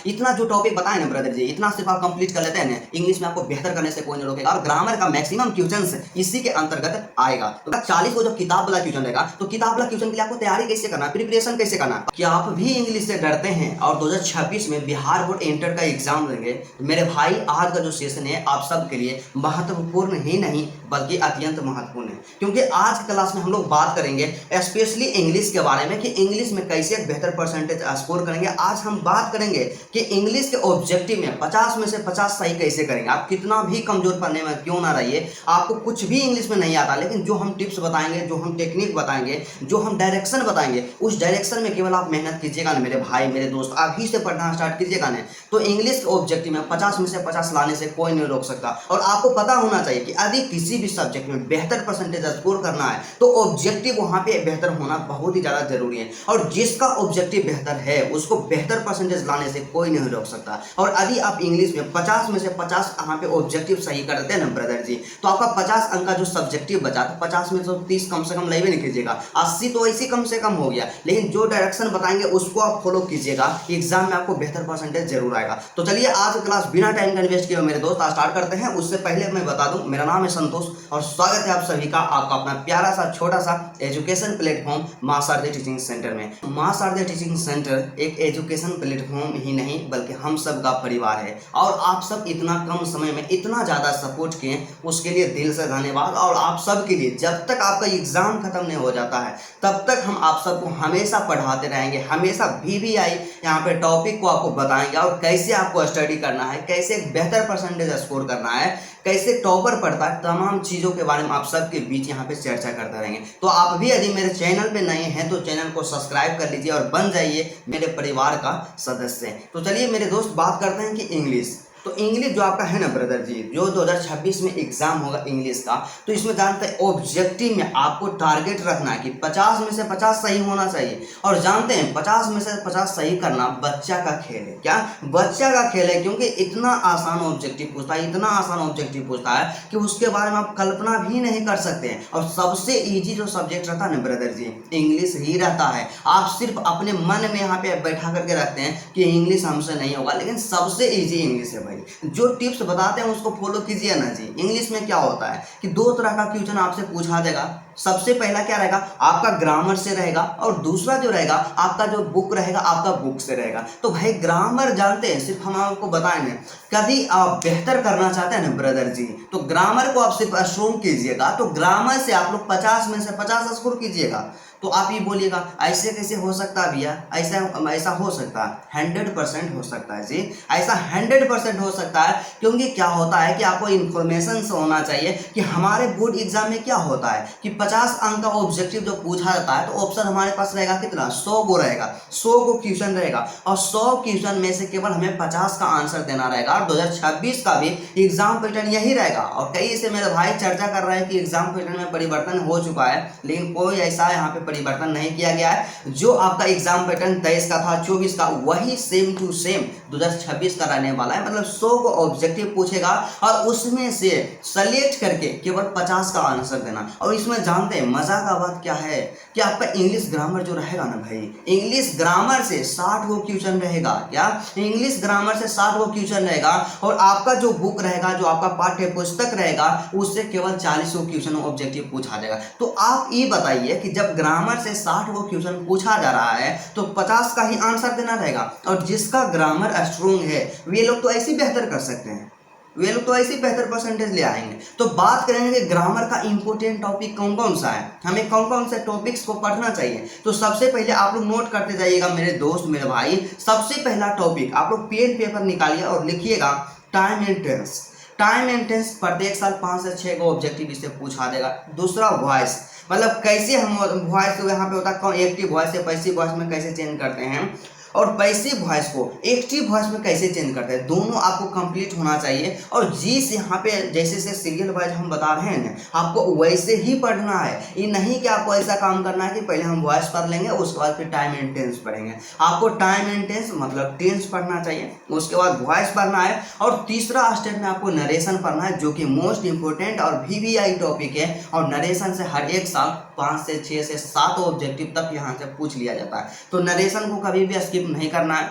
इतना जो टॉपिक बताए ना ब्रदर जी, इतना सिर्फ आप कंप्लीट कर लेते हैं ना, इंग्लिश में आपको बेहतर करने से कोई नहीं रोकेगा। और ग्रामर का मैक्सिमम क्वेश्चंस इसी के अंतर्गत आएगा। तो 40 को जो किताब वाला क्वेश्चन रहेगा, तो किताब वाला क्वेश्चन के लिए आपको तैयारी कैसे करना, प्रिपरेशन कैसे करना। क्या आप भी इंग्लिश से डरते हैं और 2026 में बिहार बोर्ड इंटर का एग्जाम देंगे, तो मेरे भाई आज का जो सेशन है आप सबके लिए महत्वपूर्ण ही नहीं बल्कि अत्यंत महत्वपूर्ण है। क्योंकि आज की क्लास में हम लोग बात करेंगे स्पेशली इंग्लिश के बारे में कि इंग्लिश में कैसे एक बेहतर परसेंटेज स्कोर करेंगे। आज हम बात करेंगे कि इंग्लिश के ऑब्जेक्टिव में 50 में से 50 सही कैसे करेंगे। आप कितना भी कमजोर पढ़ने में क्यों ना रहिए, आपको कुछ भी इंग्लिश में नहीं आता, लेकिन जो हम टिप्स बताएंगे, जो हम टेक्निक बताएंगे, जो हम डायरेक्शन बताएंगे, उस डायरेक्शन में केवल आप मेहनत कीजिएगा ना मेरे भाई मेरे दोस्त, अभी से पढ़ना स्टार्ट कीजिएगा ना, तो इंग्लिश के ऑब्जेक्टिव में 50 में से 50 लाने से कोई नहीं रोक सकता। और आपको पता होना चाहिए कि यदि किसी भी सब्जेक्ट में बेहतर परसेंटेज स्कोर करना है तो ऑब्जेक्टिव वहां पे बेहतर होना बहुत ही ज्यादा जरूरी है। और जिसका ऑब्जेक्टिव बेहतर है उसको बेहतर परसेंटेज लाने से कोई नहीं रोक सकता। और यदि आप इंग्लिश में 50 में से 50 यहाँ पे ऑब्जेक्टिव सही करते हैं ना ब्रदर जी, तो आपका 50 अंक का जो सब्जेक्टिव बचा, तो 50 में तो 30 कम से कम लेवे नहीं कीजिएगा, 80 तो ऐसी कम से कम हो गया। लेकिन जो डायरेक्शन बताएंगे उसको आप फॉलो कीजिएगा, एग्जाम में आपको बेहतर परसेंटेज जरूर आएगा। तो चलिए आज क्लास बिना टाइम का इन्वेस्ट किए मेरे दोस्त स्टार्ट करते हैं। उससे पहले मैं बता दूं, मेरा नाम है संतोष और स्वागत है आप सभी का आपका अपना प्यारा सा छोटा सा एजुकेशन प्लेटफॉर्म मां शारदे टीचिंग सेंटर में। मां शारदे टीचिंग सेंटर एक एजुकेशन प्लेटफॉर्म ही नहीं बल्कि हम सब का परिवार है। और आप सब इतना कम समय में इतना ज़्यादा सपोर्ट किए उसके लिए दिल से धन्यवाद। और आप सब के लिए जब तक आपका एग्जाम खत्म नहीं हो जाता है तब तक हम आप सबको हमेशा पढ़ाते रहेंगे, हमेशा VVI यहाँ पे टॉपिक को आपको बताएंगे और कैसे आपको स्टडी करना है, कैसे एक बेहतर परसेंटेज स्कोर करना है, कैसे टॉपर पढ़ता है, तमाम चीज़ों के बारे में आप सबके बीच यहाँ पे चर्चा करते रहेंगे। तो आप भी यदि मेरे चैनल पे नए हैं तो चैनल को सब्सक्राइब कर लीजिए और बन जाइए मेरे परिवार का सदस्य। तो चलिए मेरे दोस्त बात करते हैं कि इंग्लिश, तो इंग्लिश जो आपका है ना ब्रदर जी, जो 2026 में एग्जाम होगा इंग्लिश का, तो इसमें जानते हैं ऑब्जेक्टिव में आपको टारगेट रखना है कि 50 में से 50 सही होना चाहिए। और जानते हैं 50 में से 50 सही करना बच्चा का खेल है। क्या बच्चा का खेल है? क्योंकि इतना आसान ऑब्जेक्टिव पूछता है, इतना आसान ऑब्जेक्टिव पूछता है कि उसके बारे में आप कल्पना भी नहीं कर सकते हैं। और सबसे ईजी जो सब्जेक्ट रहता है ना ब्रदर जी, इंग्लिश ही रहता है। आप सिर्फ अपने मन में यहाँ पे बैठा करके रखते हैं कि इंग्लिश हमसे नहीं होगा, लेकिन सबसे ईजी इंग्लिश है भाई। जो टिप्स बताते हैं उसको फॉलो कीजिए ना जी। इंग्लिश में क्या होता है कि दो तरह का क्वेश्चन आपसे पूछा जाएगा। सबसे पहला क्या रहेगा, आपका ग्रामर से रहेगा, और दूसरा जो रहेगा आपका जो बुक रहेगा आपका बुक से रहेगा। तो भाई ग्रामर जानते हैं, सिर्फ हम आपको बताएंगे, कभी आप बेहतर करना चाहते हैं ना ब्रदर जी, तो ग्रामर को आप सिर्फ स्ट्रॉन्ग कीजिएगा। तो ग्रामर से आप लोग 50 में से 50 स्कोर कीजिएगा। तो आप ये बोलिएगा ऐसे कैसे हो सकता है भैया, ऐसा हो सकता है, 100% हो सकता है जी। ऐसा 100% हो सकता है क्योंकि क्या होता है कि आपको इन्फॉर्मेशन से होना चाहिए कि हमारे बोर्ड एग्जाम में क्या होता है कि 50 अंक का ऑब्जेक्टिव जो पूछा जाता है, तो ऑप्शन हमारे पास रहेगा कितना, 100 को रहेगा, 100 को क्वेश्चन रहेगा और 100 क्वेश्चन में से केवल हमें 50 का आंसर देना रहेगा। और 2026 का भी एग्जाम पैटर्न यही रहेगा। और कई से मेरे भाई चर्चा कर रहे हैं कि एग्जाम पैटर्न में परिवर्तन हो चुका है, लेकिन कोई ऐसा यहाँ पे परिवर्तन नहीं किया गया है। जो आपका एग्जाम पैटर्न 23 का था, 24 का, वही सेम टू सेम 2026 का रहने वाला है। मतलब 100 को ऑब्जेक्टिव पूछेगा और उसमें से सेलेक्ट करके केवल 50 का आंसर देना। और इसमें जानते हैं मजा का बात क्या है कि आपका इंग्लिश ग्रामर जो रहेगा ना भाई, इंग्लिश ग्रामर से 60 वो क्वेश्चन रहेगा। क्या इंग्लिश ग्रामर से 60 वो क्वेश्चन रहेगा और आपका जो बुक रहेगा, जो आपका पाठ्य पुस्तक रहेगा, उससे केवल 40 वो क्वेश्चन ऑब्जेक्टिव पूछा जाएगा। तो आप ये बताइए कि जब ग्रामर से 60 वो क्वेश्चन पूछा जा रहा है तो 50 का ही आंसर देना रहेगा। और जिसका ग्रामर स्ट्रॉन्ग है वे लोग तो ऐसे बेहतर कर सकते हैं, वे लोग तो ऐसे बेहतर परसेंटेज ले आएंगे। तो बात करेंगे कि ग्रामर का इंपॉर्टेंट टॉपिक कौन कौन सा है, हमें कौन कौन से टॉपिक्स को पढ़ना चाहिए। तो सबसे पहले आप लोग नोट करते जाइएगा मेरे दोस्त मेरे भाई। सबसे पहला टॉपिक आप लोग पेन पेपर निकालिए और लिखिएगा time and tense. Time and tense प्रत्येक साल 5 से 6 का ऑब्जेक्टिव इससे पूछा देगा। दूसरा वॉइस, मतलब कैसे हम वॉइस यहाँ पे होता है कौन एक्टिव वॉइस से पैसिव वॉइस में कैसे चेंज करते हैं, और पैसिव वॉइस को एक्टिव वॉइस में कैसे चेंज करते हैं, दोनों आपको कंप्लीट होना चाहिए। और जिस यहाँ पे जैसे से सीरियल वाइज हम बता रहे हैं ना, आपको वैसे ही पढ़ना है। ये नहीं कि आपको ऐसा काम करना है कि पहले हम वॉइस पढ़ लेंगे उसके बाद फिर टाइम एंड टेंस पढ़ेंगे। आपको टाइम एंड टेंस मतलब टेंस पढ़ना चाहिए, उसके बाद वॉइस पढ़ना है, और तीसरा स्टेप में आपको नरेशन पढ़ना है, जो कि मोस्ट इंपोर्टेंट और VVI टॉपिक है। और नरेशन से हर एक साल 5 से 6 से 7 ऑब्जेक्टिव तक यहाँ से पूछ लिया जाता है। तो नरेशन को कभी भी स्किप नहीं करना है।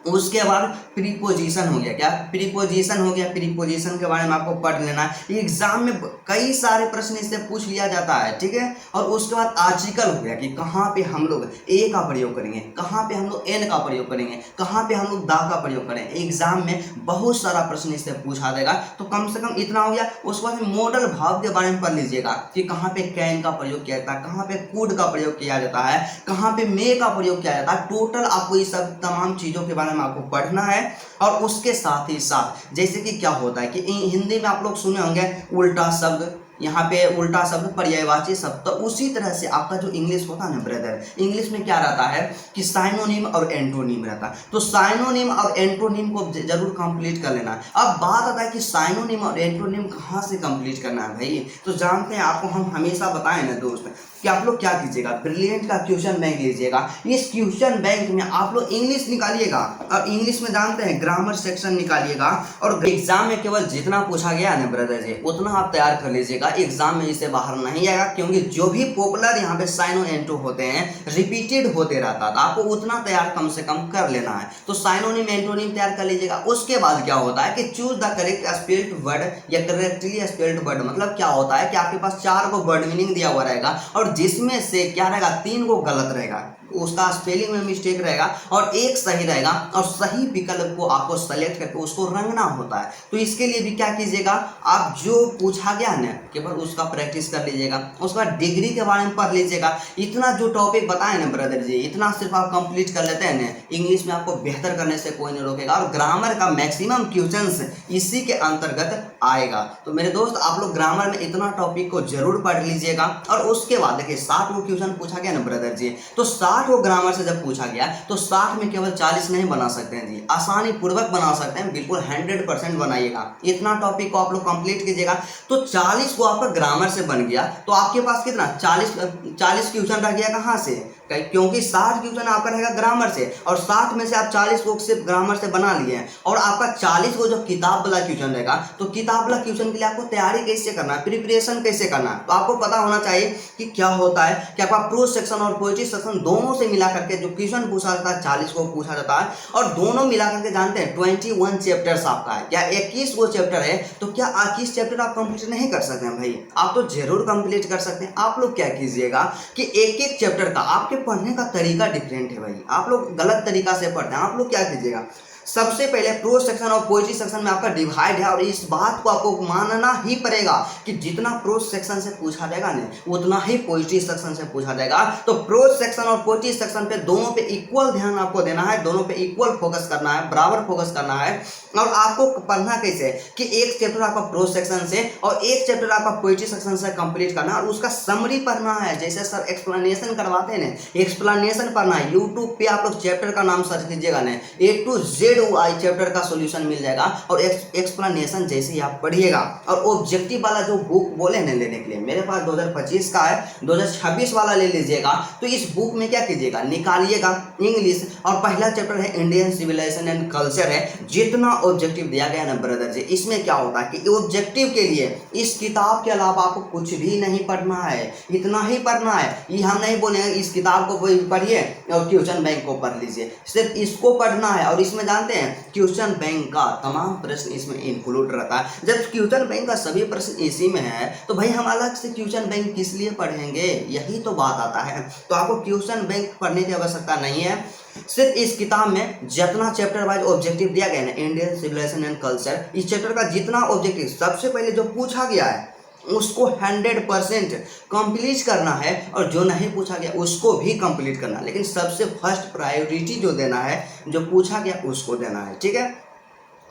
उसके बाद प्रीपोजिशन हो गया। क्या प्रीपोजिशन हो गया? प्रीपोजिशन के बारे में आपको पढ़ लेना है। एग्जाम में कई सारे प्रश्न इससे पूछ लिया जाता है, ठीक है। और उसके बाद आर्टिकल हो गया कि कहाँ पे हम लोग ए का प्रयोग करेंगे, कहाँ पे हम लोग एन का प्रयोग करेंगे, कहाँ पे हम लोग दा का प्रयोग करेंगे। एग्जाम में बहुत सारा प्रश्न इससे पूछा देगा, तो कम से कम इतना हो गया। उसके बाद मॉडल भाव के बारे में पढ़ लीजिएगा कि कहाँ पे कैन का प्रयोग किया जाता है, कहाँ पे कुड का प्रयोग किया जाता है, कहाँ पे मे का प्रयोग किया जाता है। टोटल आपको ये सब तमाम चीज़ों के बारे में आपको पढ़ना है। और उसके साथ ही साथ जैसे कि क्या होता है कि हिंदी में आप लोग सुने होंगे उल्टा शब्द, यहाँ पे उल्टा शब्द, पर्यायवाची शब्द। तो उसी तरह से आपका जो इंग्लिश होता है ना ब्रदर, इंग्लिश में क्या रहता है कि साइनोनिम और एंटोनिम रहता है। तो साइनोनिम और एंटोनिम को जरूर कंप्लीट कर लेना। अब बात आता है कि साइनोनिम और एंटोनिम कहाँ से कंप्लीट करना है भाई। तो जानते हैं, आपको हम हमेशा बताएं ना दोस्त कि आप लोग क्या कीजिएगा, ब्रिलियंट का क्वेश्चन बैंक लीजिएगा। इस क्वेश्चन बैंक में आप लोग इंग्लिश निकालिएगा, और इंग्लिश में जानते हैं ग्रामर सेक्शन निकालिएगा। और एग्जाम में केवल जितना पूछा गया है ना ब्रदर जी, उतना आप तैयार कर लीजिएगा। एग्जाम में इससे बाहर नहीं आएगा, क्योंकि जो भी पॉपुलर यहाँ पे साइनो एंटो होते हैं रिपीटेड होते रहता था, आपको उतना तैयार कम से कम कर लेना है। तो साइनोनिम एंटोनिम तैयार कर लीजिएगा। उसके बाद क्या होता है कि choose the correct spelled word या करेक्टली स्पेल्ड वर्ड। मतलब क्या होता है कि आपके पास 4 को वर्ड मीनिंग दिया हुआ रहेगा, और जिसमें से क्या रहेगा, 3 को गलत रहेगा, उसका स्पेलिंग में मिस्टेक रहेगा, और एक सही रहेगा। और सही विकल्प को आपको सेलेक्ट करके उसको रंगना होता है। तो इसके लिए भी क्या कीजिएगा, आप जो पूछा गया ना केवल उसका प्रैक्टिस कर लीजिएगा। उसके बाद डिग्री के बारे में पढ़ लीजिएगा। इतना जो टॉपिक बताए ना ब्रदर जी, इतना सिर्फ आप कंप्लीट कर लेते हैं ना, इंग्लिश में आपको बेहतर करने से कोई नहीं रोकेगा। और ग्रामर का मैक्सिमम क्वेश्चंस इसी के अंतर्गत आएगा। तो मेरे दोस्त, आप लोग ग्रामर में इतना टॉपिक को जरूर पढ़ लीजिएगा। और उसके बाद देखिए 60 को क्वेश्चन पूछा गया ना ब्रदर जी, तो 60 को ग्रामर से जब पूछा गया तो 60 में केवल 40 नहीं बना सकते हैं जी, आसानी पूर्वक बना सकते हैं। बिल्कुल 100% बनाइएगा। इतना टॉपिक को आप लोग कंप्लीट कीजिएगा। तो 40 को आपका ग्रामर से बन गया, तो आपके पास कितना 40 क्वेश्चन रह गया कहाँ से, क्योंकि 60 क्वेश्चन आपका रहेगा ग्रामर से, और 60 में से आप 40 को सिर्फ ग्रामर से बना लिए हैं। और आपका 40 को जो किताब वाला क्वेश्चन रहेगा, तो किताब वाला क्वेश्चन के लिए आपको तैयारी कैसे करना है, प्रिपरेशन कैसे करना है, तो आपको पता होना चाहिए कि क्या होता है कि आपका प्रोज सेक्शन और पोएट्री सेक्शन दोनों से मिला करके जो क्वेश्चन पूछा जाता है 40 को पूछा जाता है। और दोनों मिला करके जानते हैं 21 चैप्टर्स आपका है, क्या 21 वो चैप्टर है। तो क्या 21 चैप्टर आप कंप्लीट नहीं कर सकते हैं भाई? आप तो जरूर कंप्लीट कर सकते हैं। आप लोग क्या कीजिएगा कि एक एक चैप्टर का आपके पढ़ने का तरीका डिफरेंट है भाई, आप लोग गलत तरीका से पढ़ते हैं। आप लोग क्या कीजिएगा, सबसे पहले प्रोज सेक्शन और पोएट्री सेक्शन में आपका डिवाइड है, और इस बात को आपको मानना ही पड़ेगा कि जितना प्रोज सेक्शन से पूछा जाएगा ना, उतना ही पोएट्री सेक्शन से पूछा जाएगा। तो प्रोज सेक्शन और पोएट्री सेक्शन पे दोनों पे इक्वल ध्यान आपको देना है, दोनों पे इक्वल फोकस करना है, बराबर फोकस करना है। और आपको पढ़ना कैसे कि एक चैप्टर आपका प्रोज सेक्शन से और एक चैप्टर आपका पोएट्री सेक्शन से कंप्लीट करना है, और उसका समरी पढ़ना है। जैसे सर एक्सप्लेनेशन करवाते हैं ना, एक्सप्लेनेशन पढ़ना है। यूट्यूब पे आप लोग चैप्टर का नाम सर्च कीजिएगा ना, A to Z चैप्टर का सॉल्यूशन मिल जाएगा, और एक्सप्लेनेशन जैसे ही आप पढ़िएगा। और ऑब्जेक्टिव वाला जो बुक बोले ना लेने के लिए, मेरे पास 2025 का है, 2026 वाला ले लीजिएगा। तो इस बुक में क्या कीजिएगा, निकालिएगा इंग्लिश, और पहला चैप्टर है इंडियन सिविलाइजेशन एंड कल्चर है। जितना ऑब्जेक्टिव दिया गया ना ब्रदर जी, इसमें क्या होता है कि ऑब्जेक्टिव के लिए इस किताब के अलावा आपको कुछ भी नहीं पढ़ना है, इतना ही पढ़ना है। ये हम नहीं बोलेंगे इस किताब को पढ़िए और क्वेश्चन बैंक को पढ़ लीजिए, सिर्फ इसको पढ़ना है। और इसमें जानते हैं क्वेश्चन बैंक का तमाम प्रश्न इसमें इंक्लूड रहता है। जब क्वेश्चन बैंक का सभी प्रश्न इसी में है, तो भाई हम अलग से क्वेश्चन बैंक किस लिए पढ़ेंगे, यही तो बात आता है। तो आपको क्वेश्चन बैंक पढ़ने की आवश्यकता नहीं है। सिर्फ इस किताब में जितना चैप्टर वाइज ऑब्जेक्टिव दिया गया ना, इंडियन सिविलाइजेशन एंड कल्चर, इस चैप्टर का जितना ऑब्जेक्टिव सबसे पहले जो पूछा गया है उसको 100% कंप्लीट करना है, और जो नहीं पूछा गया उसको भी कंप्लीट करना है। लेकिन सबसे फर्स्ट प्रायोरिटी जो देना है, जो पूछा गया उसको देना है, ठीक है।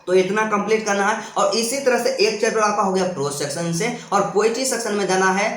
तो इतना कंप्लीट करना है। और इसी तरह से एक चैप्टर आपका हो गया प्रोज सेक्शन से, और पोएट्री सेक्शन में जाना है।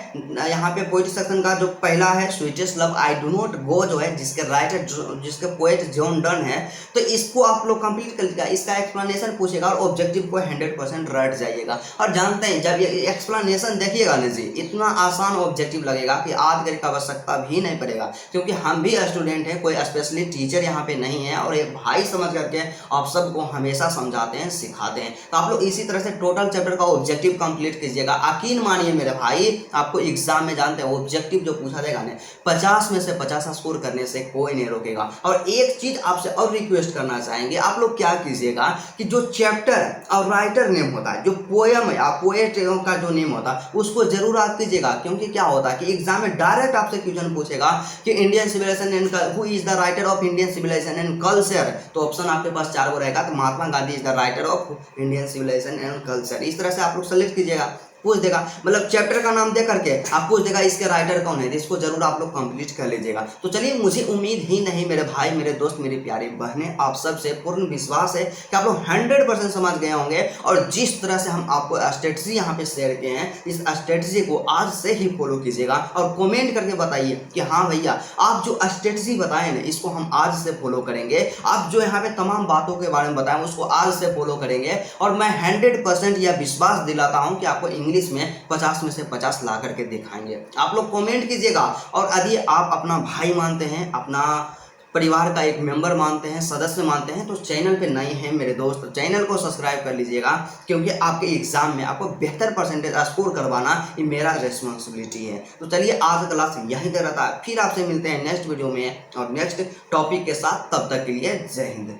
यहाँ पे पोएट्री सेक्शन का जो पहला है sweetest love I do not go, जो है जिसके राइटर जिसके पोएट जॉन डन है, तो इसको आप लोग कंप्लीट कर लीजिएगा। इसका एक्सप्लेनेशन पूछेगा और ऑब्जेक्टिव को 100% रट जाइएगा। और जानते हैं जब ये एक्सप्लेनेशन देखिएगा ना जी, इतना आसान ऑब्जेक्टिव लगेगा कि आज की आवश्यकता भी नहीं पड़ेगा, क्योंकि हम भी स्टूडेंट हैं, कोई स्पेशली टीचर यहाँ पे नहीं है, और एक भाई समझ करके आप सबको हमेशा समझाते हैं। हैं, सिखाते हैं। तो आप लोग इसी तरह से टोटल चैप्टर का ऑब्जेक्टिव कंप्लीट कीजिएगा। यकीन मानिए मेरे भाई, आपको एग्जाम में जानते हैं ऑब्जेक्टिव जो पूछा जाएगा ना, 50 में से 50 स्कोर करने से कोई नहीं रोकेगा। और एक चीज आपसे और रिक्वेस्ट करना चाहेंगे, आप लोग क्या कीजिएगा कि जो चैप्टर और राइटर नेम होता है, जो पोएम या पोएट का जो नेम होता है, उसको जरूर याद कीजिएगा। क्योंकि क्या होता है कि एग्जाम में डायरेक्ट आपसे क्वेश्चन पूछेगा कि Indian civilisation and who is the writer of Indian civilisation and culture. तो ऑप्शन आपके पास 4 गो रहेगा, तो Mahatma Gandhi is the writer of Indian civilisation and culture. इस तरह से आप लोग सेलेक्ट कीजिएगा। पूछ देगा, मतलब चैप्टर का नाम दे करके आप पूछ देगा इसके राइटर कौन है, तो इसको जरूर आप लोग कंप्लीट कर लीजिएगा। तो चलिए, मुझे उम्मीद ही नहीं मेरे भाई, मेरे दोस्त, मेरी प्यारी बहनें, आप सबसे पूर्ण विश्वास है कि आप लोग 100% समझ गए होंगे। और जिस तरह से हम आपको स्ट्रेटजी यहाँ पे शेयर किए हैं, इस स्ट्रेटजी को आज से ही फॉलो कीजिएगा और कमेंट करके बताइए कि हाँ भैया, आप जो स्ट्रेटजी बताए ना, इसको हम आज से फॉलो करेंगे। आप जो यहाँ पे तमाम बातों के बारे में बताएं, उसको आज से फॉलो करेंगे। और मैं 100% यह विश्वास दिलाता हूँ कि आपको इंग्लिश में 50 में से 50 ला करके दिखाएंगे। आप लोग कमेंट कीजिएगा। और यदि आप अपना भाई मानते हैं, अपना परिवार का एक मेंबर मानते हैं, सदस्य मानते हैं, तो चैनल पे नए हैं मेरे दोस्त, चैनल को सब्सक्राइब कर लीजिएगा। क्योंकि आपके एग्जाम में आपको बेहतर परसेंटेज स्कोर करवाना ये मेरा रिस्पॉन्सिबिलिटी है। तो चलिए, आज का क्लास यहीं तक रहता है। फिर आपसे मिलते हैं नेक्स्ट वीडियो में और नेक्स्ट टॉपिक के साथ। तब तक के लिए जय हिंद।